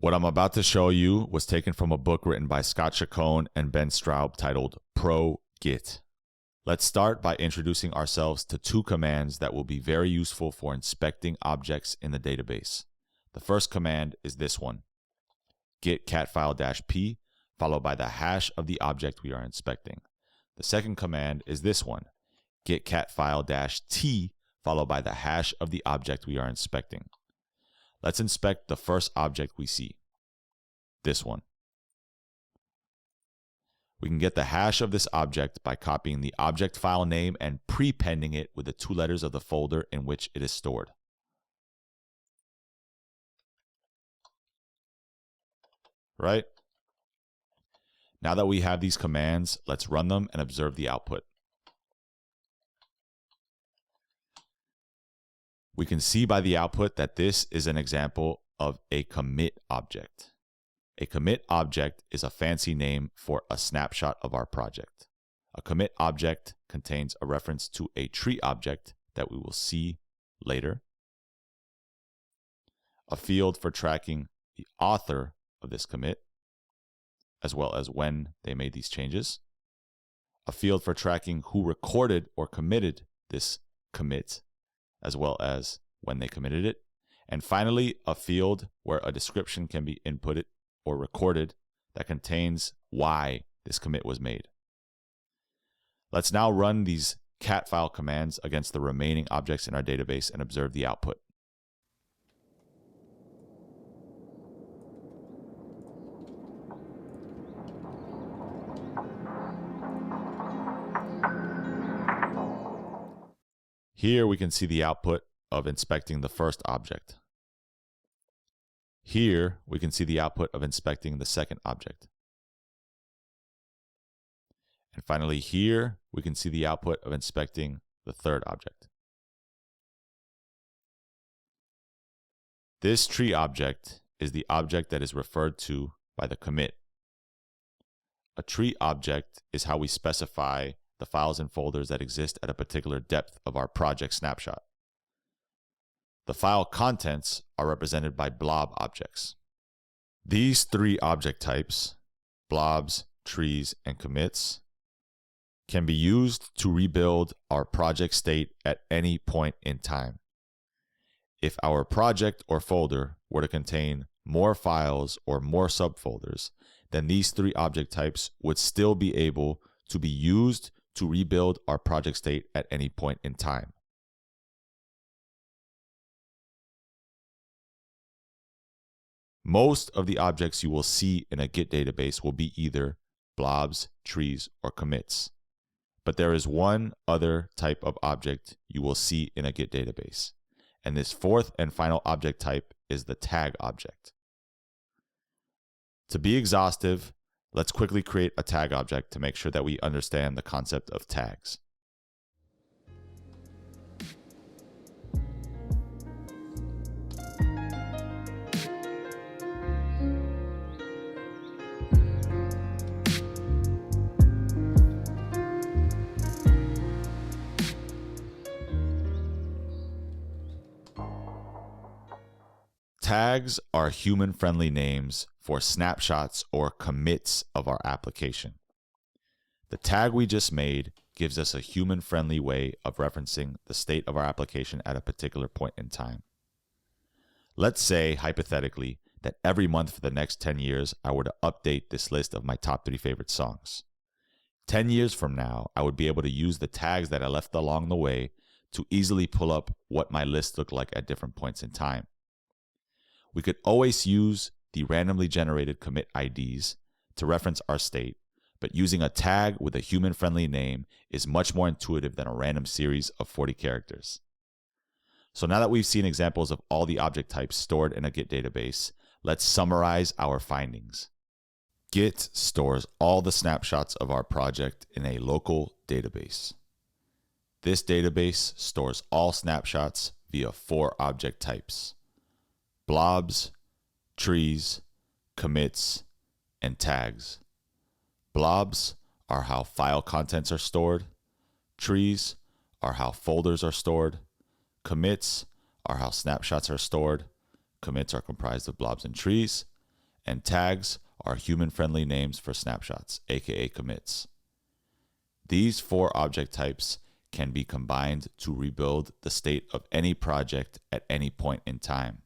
What I'm about to show you was taken from a book written by Chacon and Straub titled Pro Git. Let's start by introducing ourselves to two commands that will be very useful for inspecting objects in the database. The first command is this one, git catfile-p, followed by the hash of the object we are inspecting. The second command is this one, git catfile-t, followed by the hash of the object we are inspecting. Let's inspect the first object we see, this one. We can get the hash of this object by copying the object file name and prepending it with the 2 letters of the folder in which it is stored. Right? Now that we have these commands, let's run them and observe the output. We can see by the output that this is an example of a commit object. A commit object is a fancy name for a snapshot of our project. A commit object contains a reference to a tree object that we will see later, a field for tracking the author of this commit, as well as when they made these changes, a field for tracking who recorded or committed this commit, as well as when they committed it, and finally, a field where a description can be inputted or recorded that contains why this commit was made. Let's now run these cat file commands against the remaining objects in our database and observe the output. Here we can see the output of inspecting the first object. Here we can see the output of inspecting the second object. And finally here we can see the output of inspecting the third object. This tree object is the object that is referred to by the commit. A tree object is how we specify the files and folders that exist at a particular depth of our project snapshot. The file contents are represented by blob objects. These 3 object types, blobs, trees, and commits, can be used to rebuild our project state at any point in time. If our project or folder were to contain more files or more subfolders, then these 3 object types would still be able to be used to rebuild our project state at any point in time. Most of the objects you will see in a Git database will be either blobs, trees, or commits. But there is one other type of object you will see in a Git database, and this 4th and final object type is the tag object. To be exhaustive, let's quickly create a tag object to make sure that we understand the concept of tags. Tags are human-friendly names for snapshots or commits of our application. The tag we just made gives us a human-friendly way of referencing the state of our application at a particular point in time. Let's say, hypothetically, that every month for the next 10 years, I were to update this list of my top 3 favorite songs. 10 years from now, I would be able to use the tags that I left along the way to easily pull up what my list looked like at different points in time. We could always use the randomly generated commit IDs to reference our state, but using a tag with a human-friendly name is much more intuitive than a random series of 40 characters. So now that we've seen examples of all the object types stored in a Git database, let's summarize our findings. Git stores all the snapshots of our project in a local database. This database stores all snapshots via 4 object types: blobs, trees, commits, and tags. Blobs are how file contents are stored. Trees are how folders are stored. Commits are how snapshots are stored. Commits are comprised of blobs and trees. and tags are human-friendly names for snapshots, aka commits. These 4 object types can be combined to rebuild the state of any project at any point in time.